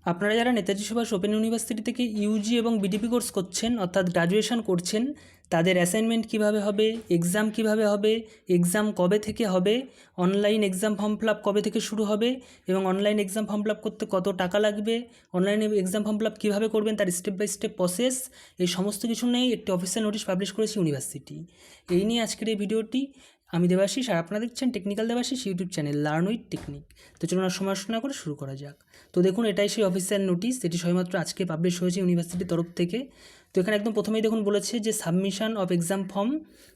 আপনারা যারা Netaji Subhash open university থেকে ইউজি এবং বিডিপি কোর্স করছেন অর্থাৎ গ্র্যাজুয়েশন করছেন, তাদের অ্যাসাইনমেন্ট কিভাবে হবে, এক্সাম কিভাবে হবে, এক্সাম কবে থেকে হবে, online exam form fill up কবে থেকে শুরু হবে এবং online exam form fill up করতে কত টাকা লাগবে, অনলাইনে এক্সাম ফর্ম ফিল আপ কীভাবে করবেন তার স্টেপ বাই স্টেপ প্রসেস, এই সমস্ত কিছু নিয়েই একটি অফিসিয়াল নোটিশ পাবলিশ করেছে ইউনিভার্সিটি। এই নিয়ে আজকের এই ভিডিওটি। আমি দেবাশিস আর আপনারা দেখছেন technical Debashis YouTube channel learn with technique. তো চলুন আর সময় না করে শুরু করা যাক। তো দেখুন, এটাই সেই অফিসিয়াল নোটিশ, এটি সবেমাত্র আজকে পাবলিশ হয়েছে ইউনিভার্সিটির তরফ থেকে। তো এখানে একদম প্রথমেই দেখুন বলেছে যে submission of exam form,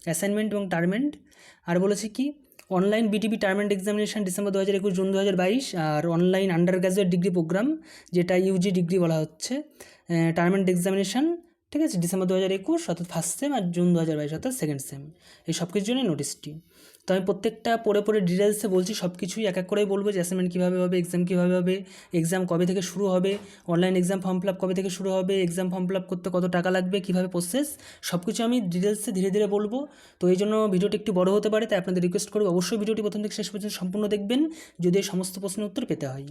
assignment এবং টার্মেন্ট। আর বলেছে কি online BDP term end examination December 2021 June 2022, আর online undergraduate degree programme যেটা ইউজি ডিগ্রি বলা হচ্ছে, টার্মেন্ট এক্সামিনেশন, ঠিক আছে, ডিসেম্বর 2021 অর্থাৎ ফার্স্ট সেম, আর জুন 2022 অর্থাৎ সেকেন্ড সেম। এই সব কিছুর জন্য নোটিশটি। তো আমি প্রত্যেকটা পড়ে ডিটেলসে বলছি, সব কিছুই এক এক করেই বলবো যে অ্যাসাইনমেন্ট কীভাবে হবে, এক্সাম কীভাবে হবে, এক্সাম কবে থেকে শুরু হবে, online exam form fill up কবে থেকে শুরু হবে, এক্সাম ফর্ম ফিল আপ করতে কত টাকা লাগবে, কীভাবে প্রসেস, সব কিছু আমি ডিটেলসে ধীরে ধীরে বলবো। তো এই জন্য ভিডিওটি একটু বড় হতে পারে, তাই আপনাদের রিকোয়েস্ট করবো অবশ্যই ভিডিওটি প্রথম থেকে শেষ পর্যন্ত সম্পূর্ণ দেখবেন যদি এই সমস্ত প্রশ্নের উত্তর পেতে হয়।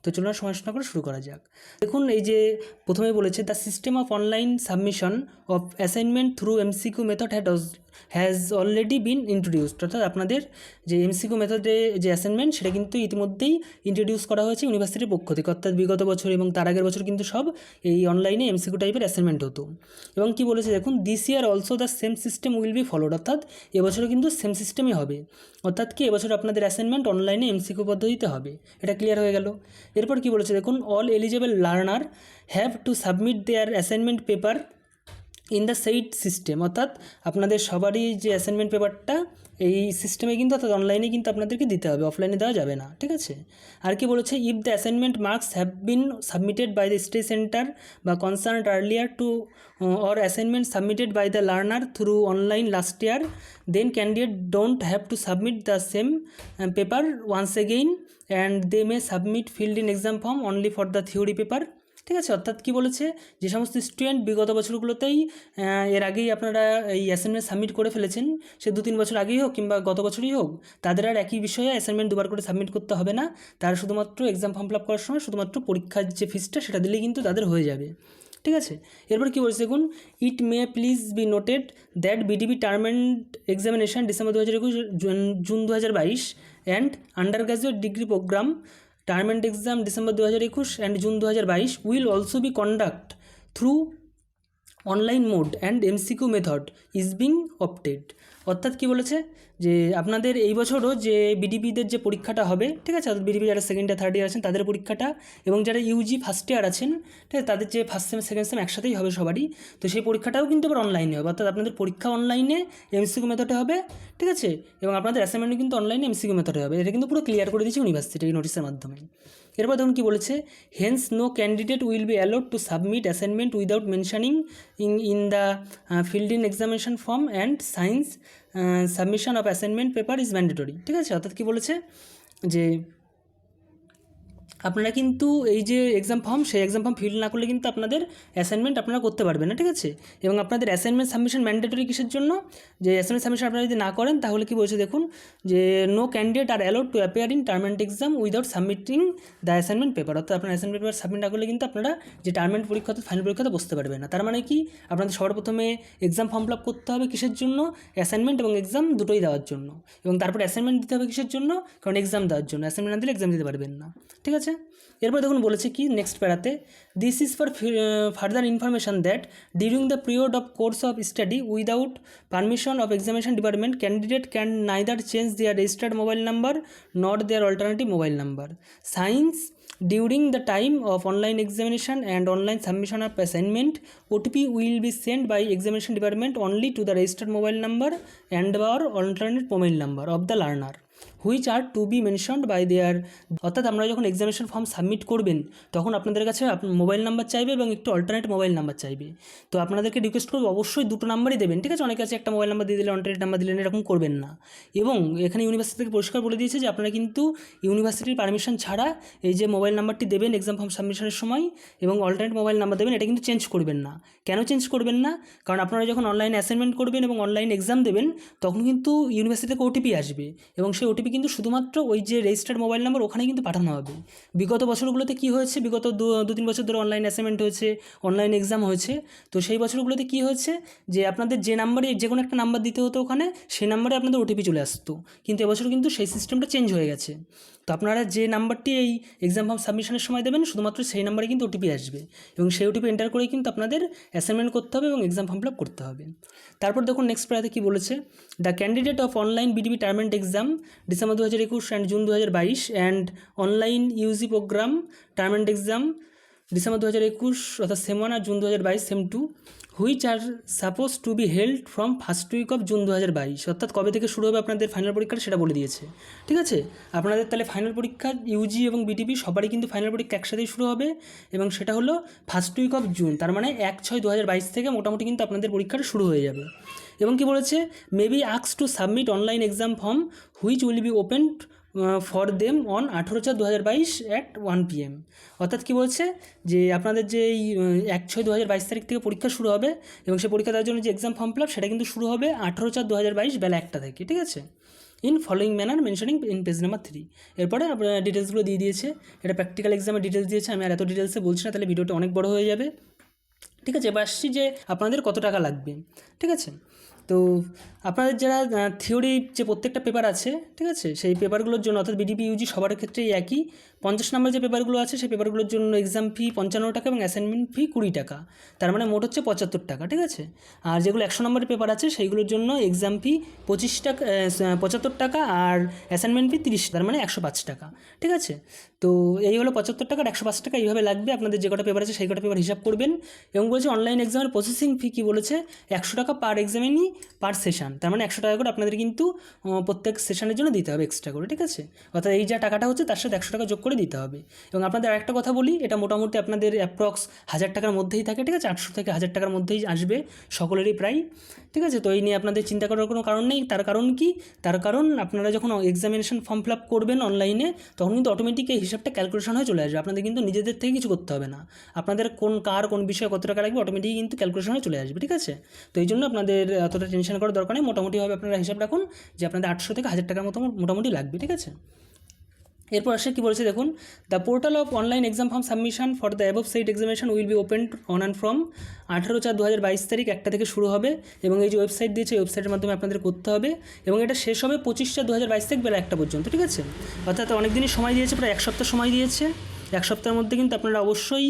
তো চলুন সময় না করে শুরু করা যাক। দেখুন, এই যে প্রথমেই বলেছে the system of online submission of assignment through MCQ method has already been introduced, অর্থাৎ আপনাদের যে এমসিকিউ মেথডে যে অ্যাসাইনমেন্ট সেটা কিন্তু ইতিমধ্যেই ইন্ট্রোডিউস করা হয়েছে ইউনিভার্সিটির পক্ষ থেকে, অর্থাৎ বিগত বছর এবং তার আগের বছর কিন্তু সব এই অনলাইনে এমসিকিউ টাইপের অ্যাসাইনমেন্ট হতো। এবং কি বলেছে দেখুন, this year also the same system will be followed, অর্থাৎ এবছরও কিন্তু সেম সিস্টেমই হবে। অর্থাৎ কি এবছর আপনাদের অ্যাসাইনমেন্ট অনলাইনে এমসিকিউ পদ্ধতিতে হবে, এটা ক্লিয়ার হয়ে গেল। এরপর কি বলেছে দেখুন, all eligible learner have to submit their assignment paper in the said system, অর্থাৎ আপনাদের সবারই যে অ্যাসাইনমেন্ট পেপারটা এই সিস্টেমে কিন্তু, অর্থাৎ অনলাইনে কিন্তু আপনাদেরকে দিতে হবে, অফলাইনে দেওয়া যাবে না, ঠিক আছে। আর কি বলেছে, if the assignment marks have been submitted by the state centre বা concerned earlier to or assignment submitted by the learner through online last year, then candidate don't have to submit the same paper once again and they may submit filled in exam form only for the theory paper, ঠিক আছে। অর্থাৎ কী বলেছে, যে সমস্ত student বিগত বছরগুলোতেই এর আগেই আপনারা এই অ্যাসাইনমেন্ট সাবমিট করে ফেলেছেন, সে 2-3 বছর আগেই হোক কিংবা গত বছরই হোক, তাদের আর একই বিষয়ে অ্যাসাইনমেন্ট দুবার করে সাবমিট করতে হবে না। তারা শুধুমাত্র এক্সাম ফর্ম ফিল আপ করার সময় শুধুমাত্র পরীক্ষার যে ফিসটা সেটা দিলেই কিন্তু তাদের হয়ে যাবে, ঠিক আছে। এরপর কী বলছে দেখুন, it may please be noted that BDP term end examination December 2021 June 2022 and undergraduate degree programme term end exam December 2021 and June 2022 will also be conduct through online mode and MCQ method is being opted. অর্থাৎ কী বলেছে, যে আপনাদের এই বছরও যে বিডিপিদের যে পরীক্ষাটা হবে, ঠিক আছে, অর্থাৎ বিডিপি যারা সেকেন্ড ইয়ার থার্ড ইয়ার আছেন তাদের পরীক্ষাটা, এবং যারা ইউজি ফার্স্ট ইয়ার আছেন, ঠিক আছে, তাদের যে ফার্স্ট সেম সেকেন্ড সেম একসাথেই হবে সবারই। তো সেই পরীক্ষাটাও কিন্তু আবার অনলাইনে হবে, অর্থাৎ আপনাদের পরীক্ষা অনলাইনে এমসিকিউ মেথডে হবে, ঠিক আছে, এবং আপনাদের অ্যাসাইনমেন্টও কিন্তু অনলাইনে এমসিকিউ মেথডে হবে। এটা কিন্তু পুরো ক্লিয়ার করে দিয়েছে ইউনিভার্সিটি এই নোটিশের মাধ্যমে। এরপর দেখুন কী বলেছে, hence no candidate will be allowed to submit assignment without mentioning in the field in examination form and science submission of assignment paper is mandatory, ঠিক আছে। অর্থাৎ কী বলেছে, যে আপনারা কিন্তু এই যে এক্সাম ফর্ম, সেই এক্সাম ফর্ম ফিল না করলে কিন্তু আপনাদের অ্যাসাইনমেন্ট আপনারা করতে পারবেন না, ঠিক আছে। এবং আপনাদের অ্যাসাইনমেন্ট সাবমিশন ম্যান্ডেটরি কিসের জন্য, যে অ্যাসাইনমেন্ট সাবমিশন আপনারা যদি না করেন তাহলে কি বলছে দেখুন, যে no candidate are allowed to appear in term end exam without submitting the assignment paper, অর্থাৎ আপনার অ্যাসাইনমেন্ট পেপার সাবমিট না করলে কিন্তু আপনারা যে টার্মেন্ট পরীক্ষা ফাইনাল পরীক্ষাতে বসতে পারবেন না। তার মানে কি, আপনাদের সবার প্রথমে এক্সাম ফর্ম ফিল আপ করতে হবে কিসের জন্য, অ্যাসাইনমেন্ট এবং এক্সাম দুটোই দেওয়ার জন্য, এবং তারপর অ্যাসাইনমেন্ট দিতে হবে কিসের জন্য, কারণ এক্সাম দেওয়ার জন্য, অ্যাসাইনমেন্ট না দিলে এক্সাম দিতে পারবেন না, ঠিক আছে। এরপর দেখুন বলেছে কি নেক্সট প্যারাতে, this is for further information that during the period of course of study without permission of examination department candidate can neither change their registered mobile number not their alternative mobile number since during the time of online examination and online submission of assignment. OTP will be sent by examination department only to the registered mobile number and or alternate mobile number of the learner which are to be mentioned by their, অর্থাৎ আমরা যখন examination form submit করবেন তখন আপনাদের কাছে mobile number চাইবে এবং একটু অল্টারনেট মোবাইল নাম্বার চাইবে। তো আপনাদেরকে রিকোয়েস্ট করবো অবশ্যই দুটো নাম্বারই দেবেন, ঠিক আছে। অনেকে আছে একটা মোবাইল নাম্বার দিয়ে দিলে অল্টারনেট নাম্বার দিলেন, এরকম করবেন না। এবং এখানে ইউনিভার্সিটি থেকে পরিষ্কার বলে দিয়েছে যে আপনারা কিন্তু ইউনিভার্সিটির পারমিশন ছাড়া এই যে মোবাইল নাম্বারটি দেবেন এক্সাম ফর্ম সাবমিশনের সময় এবং অল্টারনেট মোবাইল নাম্বার দেবেন, এটা কিন্তু চেঞ্জ করবেন না। কেন চেঞ্জ করবেন না, কারণ আপনারা যখন অনলাইন অ্যাসাইনমেন্ট করবেন এবং অনলাইন এক্সাম দেবেন তখন কিন্তু ইউনিভার্সিটি থেকে ওটিপি আসবে এবং সেই ওটিপি ওটিপি কিন্তু শুধুমাত্র ওই যে রেজিস্টার্ড মোবাইল নাম্বার ওখানে কিন্তু পাঠানো হবে। বিগত বছরগুলোতে কী হয়েছে, বিগত 2-3 বছর ধরে অনলাইন অ্যাসাইনমেন্ট হয়েছে, অনলাইন এক্সাম হয়েছে, তো সেই বছরগুলোতে কী হয়েছে যে আপনাদের যে নাম্বারে যে কোনো একটা নাম্বার দিতে হতো ওখানে, সেই নাম্বারে আপনাদের ওটিপি চলে আসতো। কিন্তু এবছর কিন্তু সেই সিস্টেমটা চেঞ্জ হয়ে গেছে। তো আপনারা যে নাম্বারটি এই এক্সাম ফর্ম সাবমিশনের সময় দেবেন শুধুমাত্র সেই নাম্বারে কিন্তু ওটিপি আসবে, এবং সেই ওটিপি এন্টার করেই কিন্তু আপনাদের অ্যাসাইনমেন্ট করতে হবে এবং এক্সাম ফর্ম ফিল আপ করতে হবে। তারপর দেখুন নেক্সট প্যারাতে কী বলেছে, the candidate of online BDB term end exam December 2021 and June 2022 and online UG programme term end exam December 2021 অর্থাৎ সেম 1 আর June 2022 sem 2 which are suppose to be held from first week of June 2022, অর্থাৎ কবে থেকে শুরু হবে আপনাদের final পরীক্ষাটা সেটা বলে দিয়েছে। ঠিক আছে, আপনাদের তাহলে ফাইনাল পরীক্ষা ইউজি এবং বিডিপি সবারই কিন্তু ফাইনাল পরীক্ষা একসাথেই শুরু হবে, এবং সেটা হলো ফার্স্ট উইক অফ জুন, তার মানে 1/6/2022 থেকে মোটামুটি কিন্তু আপনাদের পরীক্ষাটা শুরু হয়ে যাবে। এবং কি বলেছে, maybe asked to submit online exam form which will be opened for them on 18/4/2022 at 1 PM। অর্থাৎ কী বলছে যে আপনাদের যে এই 1/6/2022 তারিখ থেকে পরীক্ষা শুরু হবে, এবং সেই পরীক্ষা দেওয়ার জন্য যে এক্সাম ফর্ম ফিল আপ সেটা কিন্তু শুরু হবে 18/4/2022 বেলা 1টা থেকে। ঠিক আছে, in following manner mentioning in page number 3। এরপরে আপনার ডিটেলসগুলো দিয়ে দিয়েছে, এটা প্র্যাকটিক্যাল এক্সামের ডিটেলস দিয়েছে, আমি আর এত ডিটেলসে বলছি না, তাহলে ভিডিওটা অনেক বড় হয়ে যাবে। ঠিক আছে, এবার আসছি যে আপনাদের কত টাকা লাগবে। ঠিক আছে, তো আপনাদের যারা থিওরি যে প্রত্যেকটা পেপার আছে, ঠিক আছে, সেই পেপারগুলোর জন্য অর্থাৎ বিডিপি ইউজি সবার ক্ষেত্রেই একই 50 নম্বর যে পেপারগুলো আছে সেই পেপারগুলোর জন্য এক্সাম ফি 55 টাকা এবং অ্যাসাইনমেন্ট ফি 20 টাকা, তার মানে মোট হচ্ছে 75 টাকা। ঠিক আছে, আর যেগুলো 100 নম্বরের পেপার আছে সেইগুলোর জন্য এক্সাম ফি 75 টাকা আর অ্যাসাইনমেন্ট ফি 30, তার মানে 105 টাকা। ঠিক আছে, তো এই হলো 75 টাকা আর 105 টাকা এইভাবে লাগবে। আপনাদের যে কটা পেপার আছে সেই কটা পেপার হিসাব করবেন। এবং বলেছে অনলাইন এক্সামের প্রসেসিং ফি কী বলেছে, 100 টাকা পার এক্সামিনি পার সেশন, তার মানে 100 টাকা করে আপনাদের কিন্তু প্রত্যেক সেশনের জন্য দিতে হবে এক্সট্রা করে। ঠিক আছে, অর্থাৎ এই যা টাকাটা হচ্ছে তার সাথে 100 টাকা যোগ করে দিতে হবে। এবং আপনাদের আরেকটা কথা বলি, এটা মোটামুটি আপনাদের অ্যাপ্রক্স 1000 টাকার মধ্যেই থাকে। ঠিক আছে, 800 থেকে 1000 টাকার মধ্যেই আসবে সকলেরই প্রায়। ঠিক আছে, তো এই নিয়ে আপনাদের চিন্তা করার কোনো কারণ নেই। তার কারণ কি, তার কারণ আপনারা যখন এক্সামিনেশন ফর্ম ফিল আপ করবেন অনলাইনে, তখন কিন্তু অটোমেটিক এই হিসাবটা ক্যালকুলেশন হয়ে চলে আসবে, আপনাদের কিন্তু নিজেদের থেকে কিছু করতে হবে না। আপনাদের কোন বিষয়ে কত টাকা লাগবে অটোমেটিক কিন্তু ক্যালকুলেশন হয়ে চলে আসবে। ঠিক আছে, তো এই জন্য আপনাদের এতটা টেনশন করার দরকার নেই। মোটামুটিভাবে আপনারা হিসাব রাখুন যে আপনাদের 800 থেকে 1000 টাকার মতো মোটামুটি লাগবে। ঠিক আছে, এরপর আসে কী বলেছে দেখুন, the portal of online exam form submission for the above said examination will be open on and from 18/4/2022 তারিখ 1টা থেকে শুরু হবে, এবং এই যে ওয়েবসাইট দিয়েছে এই ওয়েবসাইটের মাধ্যমে আপনাদের করতে হবে, এবং এটা শেষ হবে 25/4/2022 থেকে বেলা 1টা পর্যন্ত। ঠিক আছে, অর্থাৎ অনেক দিনই সময় দিয়েছে, প্রায় 1 সপ্তাহ সময় দিয়েছে। 1 সপ্তাহের মধ্যে কিন্তু আপনারা অবশ্যই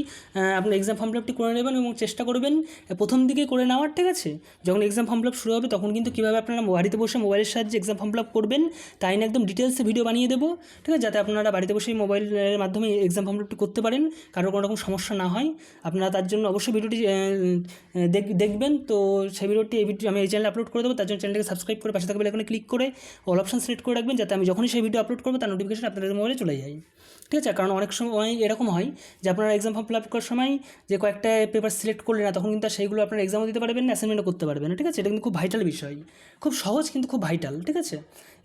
আপনার এক্সাম ফর্ম ফিল আপটি করে নেবেন এবং চেষ্টা করবেন প্রথম দিকে করে নেওয়ার। ঠিক আছে, যখন এক্সাম ফর্ম ফিল আপ শুরু হবে তখন কিন্তু কীভাবে আপনারা বাড়িতে বসে মোবাইলের সাহায্যে এক্সাম ফর্ম ফিল আপ করবেন তাই না একদম ডিটেলসে ভিডিও বানিয়ে দেবো। ঠিক আছে, যাতে আপনারা বাড়িতে বসেই মোবাইলের মাধ্যমে এক্সাম ফর্ম ফিল আপটি করতে পারেন, কারোর কোনো রকম সমস্যা না হয়। আপনারা তার জন্য অবশ্যই ভিডিওটি দেখবেন। তো সেই ভিডিওটি আমি এই চ্যানেলে আপলোড করে দেবো, তার জন্য চ্যানেলটাকে সাবস্ক্রাইব করে পাশে থাকা বেল আইকনে ক্লিক করে অল অপশন সিলেক্ট করে রাখবেন, যাতে আমি যখনই সেই ভিডিও আপলোড করবো তার নোটিফিকেশন আপনাদের মোবাইলে চলে যায়। ঠিক আছে, কারণ অনেক সময় এরকম হয় যে আপনারা এক্সাম ফর্ম ফিল আপ করার সময় যে কয়েকটা পেপার সিলেক্ট করলেন না, তখন কিন্তু সেইগুলো আপনারা এক্সামও দিতে পারবেন না, অ্যাসাইনমেন্টও করতে পারবেন না। ঠিক আছে, এটা কিন্তু খুব ভাইটাল বিষয়, খুব সহজ কিন্তু খুব ভাইটাল। ঠিক আছে,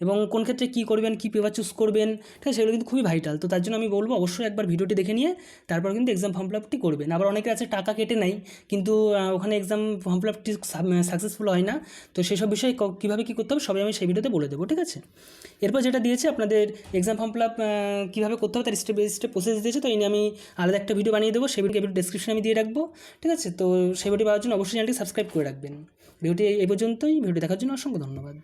এবং কোন ক্ষেত্রে কী করবেন, কী পেপার চুজ করবেন, ঠিক আছে, সেগুলো কিন্তু খুবই ভাইটাল। তো তার জন্য আমি বলবো অবশ্যই একবার ভিডিওটি দেখে নিয়ে তারপর কিন্তু এক্সাম ফর্ম ফিল আপটি করবেন। আবার অনেকে আছে টাকা কেটে নেয় কিন্তু ওখানে এক্সাম ফর্ম ফিল আপটি সাকসেসফুল হয় না। তো সেসব বিষয়ে কীভাবে কী করতে হবে সবাই আমি সেই ভিডিওতে বলে দেবো। ঠিক আছে, এরপর যেটা দিয়েছে আপনাদের এক্সাম ফর্ম ফিল আপ কীভাবে করতে হবে তার স্টেপ বাই স্টেপ প্রসেস দিয়েছে। তো এই নিয়ে আমি আলাদা একটা ভিডিও বানিয়ে দেবো, সেই ভিডিও ডেসক্রিপশনে আমি দিয়ে রাখবো। ঠিক আছে, তো সেই ভিডিও পাওয়ার জন্য অবশ্যই চ্যানেলটি সাবস্ক্রাইব করে রাখবেন। ভিডিওটি এই পর্যন্তই। ভিডিও দেখার জন্য অসংখ্য ধন্যবাদ।